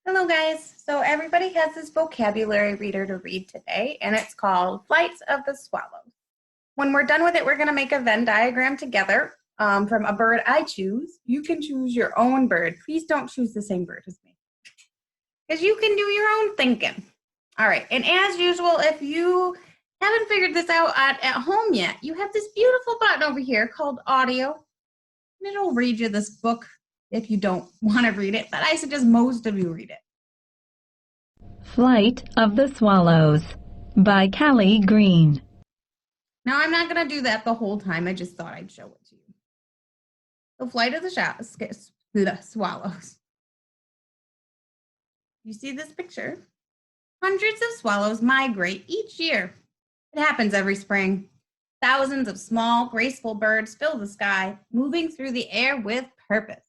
Hello guys, so everybody has this vocabulary reader to read today and it's called Flights of the Swallows. When we're done with it, we're going to make a Venn diagram together from a bird I choose. You can choose your own bird. Please don't choose the same bird as me because you can do your own thinking. All right, and as usual, if you haven't figured this out at home yet, you have this beautiful button over here called audio and it'll read you this book if you don't want to read it, but I suggest most of you read it. Flight of the Swallows by Callie Green. Now, I'm not going to do that the whole time. I just thought I'd show it to you. The flight of the swallows. You see this picture? Hundreds of swallows migrate each year. It happens every spring. Thousands of small, graceful birds fill the sky, moving through the air with purpose.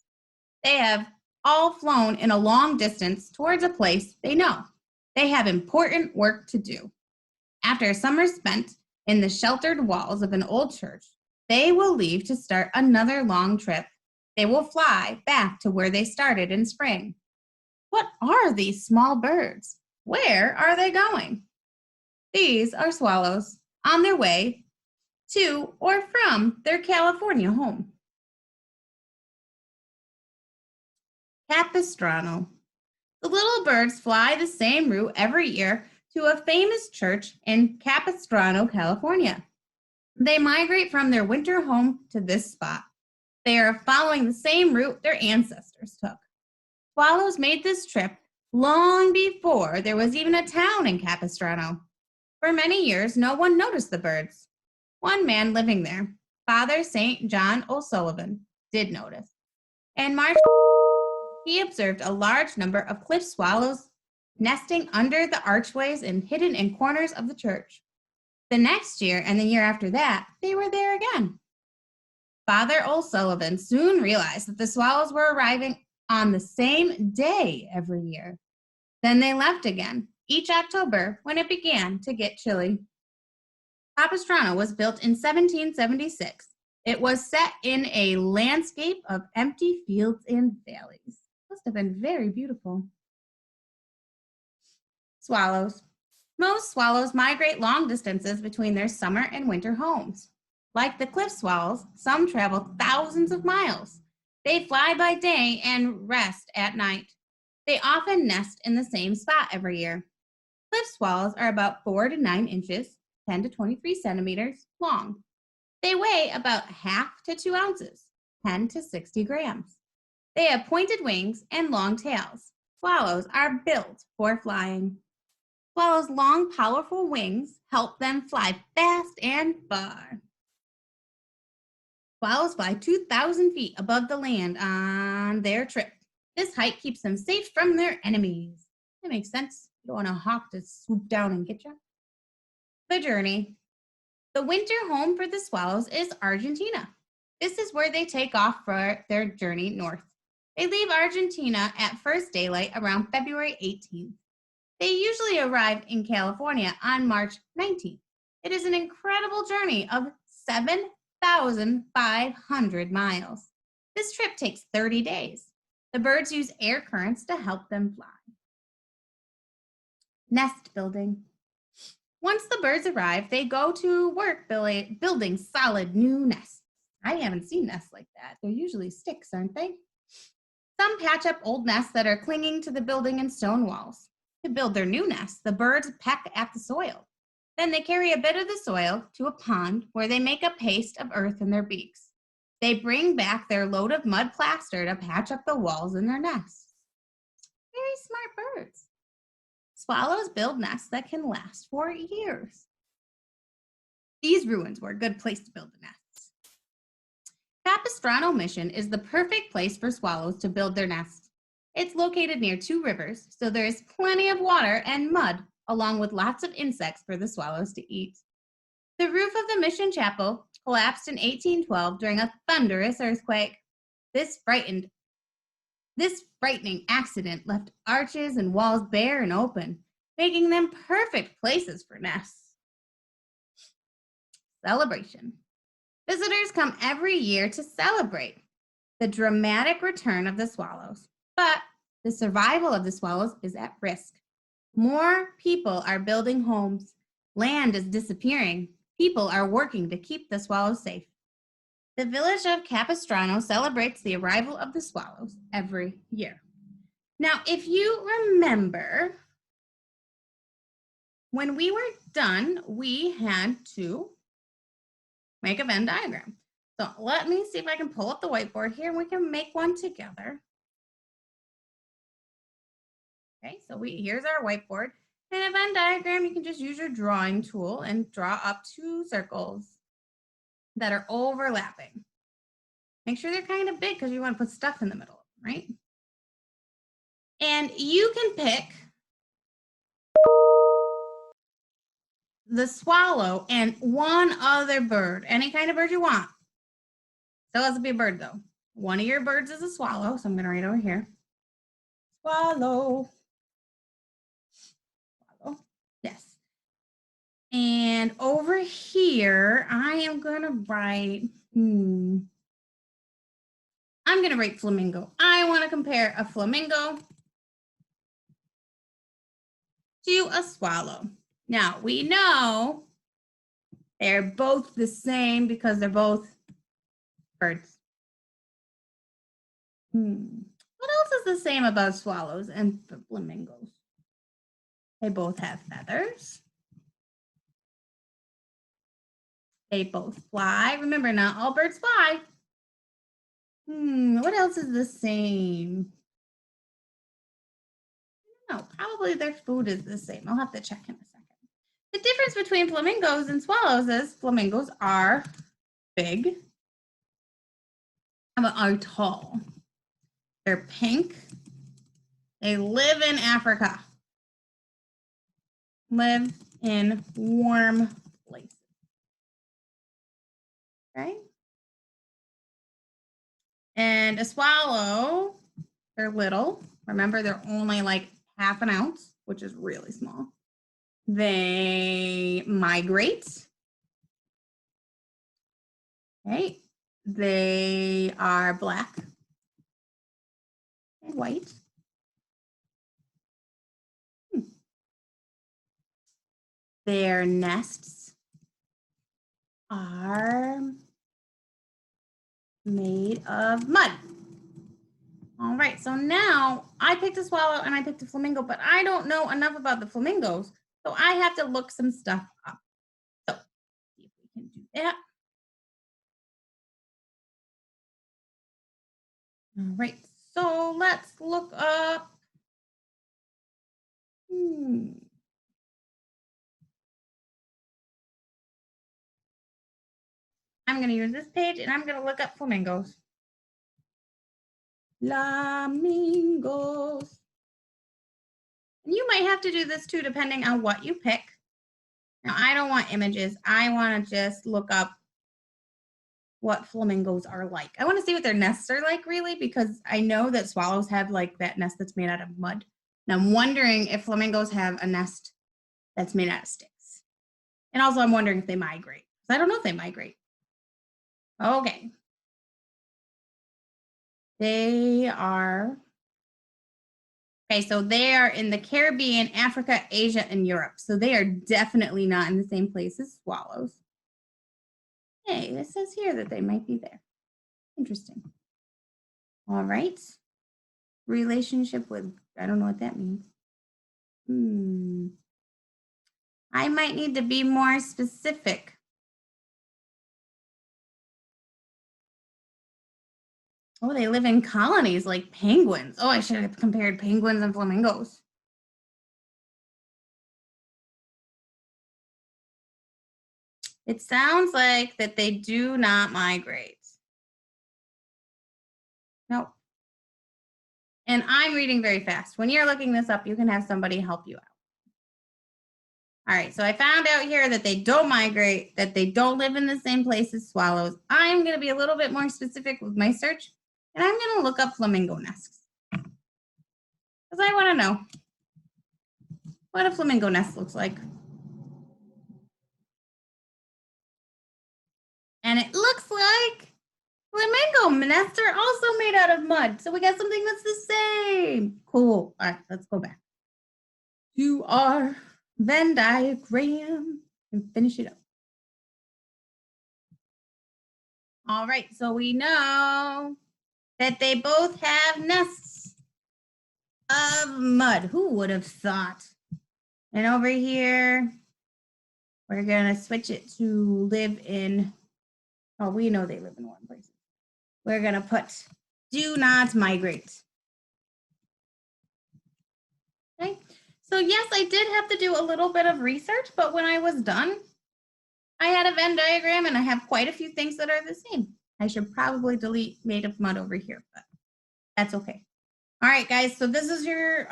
They have all flown in a long distance towards a place they know. They have important work to do. After a summer spent in the sheltered walls of an old church, they will leave to start another long trip. They will fly back to where they started in spring. What are these small birds? Where are they going? These are swallows on their way to or from their California home. Capistrano. The little birds fly the same route every year to a famous church in Capistrano, California. They migrate from their winter home to this spot. They are following the same route their ancestors took. Swallows made this trip long before there was even a town in Capistrano. For many years, no one noticed the birds. One man living there, Father St. John O'Sullivan, did notice. In March, he observed a large number of cliff swallows nesting under the archways and hidden in corners of the church. The next year and the year after that, they were there again. Father O'Sullivan soon realized that the swallows were arriving on the same day every year. Then they left again, each October when it began to get chilly. Capistrano was built in 1776. It was set in a landscape of empty fields and valleys. Must have been very beautiful. Swallows. Most swallows migrate long distances between their summer and winter homes. Like the cliff swallows, some travel thousands of miles. They fly by day and rest at night. They often nest in the same spot every year. Cliff swallows are about 4 to 9 inches, 10 to 23 centimeters long. They weigh about half to 2 ounces, 10 to 60 grams. They have pointed wings and long tails. Swallows are built for flying. Swallows' long, powerful wings help them fly fast and far. Swallows fly 2,000 feet above the land on their trip. This height keeps them safe from their enemies. That makes sense. You don't want a hawk to swoop down and get you. The journey. The winter home for the swallows is Argentina. This is where they take off for their journey north. They leave Argentina at first daylight around February 18th. They usually arrive in California on March 19th. It is an incredible journey of 7,500 miles. This trip takes 30 days. The birds use air currents to help them fly. Nest building. Once the birds arrive, they go to work building solid new nests. I haven't seen nests like that. They're usually sticks, aren't they? Some patch up old nests that are clinging to the building and stone walls. To build their new nests, the birds peck at the soil. Then they carry a bit of the soil to a pond where they make a paste of earth in their beaks. They bring back their load of mud plaster to patch up the walls in their nests. Very smart birds. Swallows build nests that can last for years. These ruins were a good place to build the nests. Capistrano Mission is the perfect place for swallows to build their nests. It's located near 2 rivers, so there is plenty of water and mud, along with lots of insects for the swallows to eat. The roof of the mission chapel collapsed in 1812 during a thunderous earthquake. This frightening accident left arches and walls bare and open, making them perfect places for nests. Celebration. Visitors come every year to celebrate the dramatic return of the swallows, but The survival of the swallows is at risk. More people are building homes. Land is disappearing. People are working to keep the swallows safe. The village of Capistrano celebrates the arrival of the swallows every year. Now, if you remember, when we were done, we had to make a Venn diagram. So let me see if I can pull up the whiteboard here and we can make one together. Okay, so here's our whiteboard. And a Venn diagram, you can just use your drawing tool and draw up two circles that are overlapping. Make sure they're kind of big because you want to put stuff in the middle, right? And you can pick the swallow and one other bird, any kind of bird you want. Still has to be a bird though. One of your birds is a swallow, so I'm going to write over here. Swallow. Swallow. Yes. And over here, I am going to write, I'm going to write flamingo. I want to compare a flamingo to a swallow. Now, we know they're both the same because they're both birds. What else is the same about swallows and flamingos? They both have feathers. They both fly. Remember, not all birds fly. What else is the same? I don't know. Probably their food is the same. I'll have to check in a second. The difference between flamingos and swallows is flamingos are big. Are tall. They're pink. They live in Africa. Live in warm places. Okay. And a swallow, they're little. Remember, they're only like half an ounce, which is really small. They migrate. Okay. They are black and white. Their nests are made of mud. All right, so now I picked a swallow and I picked a flamingo, but I don't know enough about the flamingos, so I have to look some stuff up. So, see if we can do that. All right, so let's look up. I'm going to use this page and I'm going to look up flamingos. Flamingos. And you might have to do this too, depending on what you pick. Now, I don't want images. I want to just look up what flamingos are like. I want to see what their nests are like, really, because I know that swallows have like that nest that's made out of mud. And I'm wondering if flamingos have a nest that's made out of sticks. And also, I'm wondering if they migrate. I don't know if they migrate. Okay. They are, okay, so they are in the Caribbean, Africa, Asia, and Europe. So they are definitely not in the same place as swallows. Hey, it says here that they might be there. Interesting. All right. Relationship with, I don't know what that means. I might need to be more specific. Oh, they live in colonies like penguins. Oh, I should have compared penguins and flamingos. It sounds like that they do not migrate. Nope. And I'm reading very fast. When you're looking this up, you can have somebody help you out. All right, so I found out here that they don't migrate, that they don't live in the same place as swallows. I'm going to be a little bit more specific with my search, and I'm going to look up flamingo nests. Because I want to know what a flamingo nest looks like. And it looks like Flamingo nests are also made out of mud. So we got something that's the same. Cool. All right, let's go back to our Venn diagram and finish it up. All right, so we know that they both have nests of mud. Who would have thought? And over here, we're going to switch it to live in, oh, we know they live in warm places. We're going to put do not migrate. Okay, so yes, I did have to do a little bit of research, but when I was done, I had a Venn diagram and I have quite a few things that are the same. I should probably delete made of mud over here, but that's okay. All right, guys, so this is your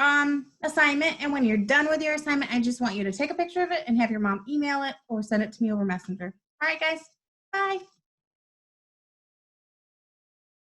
assignment. And when you're done with your assignment, I just want you to take a picture of it and have your mom email it or send it to me over Messenger. All right, guys, bye.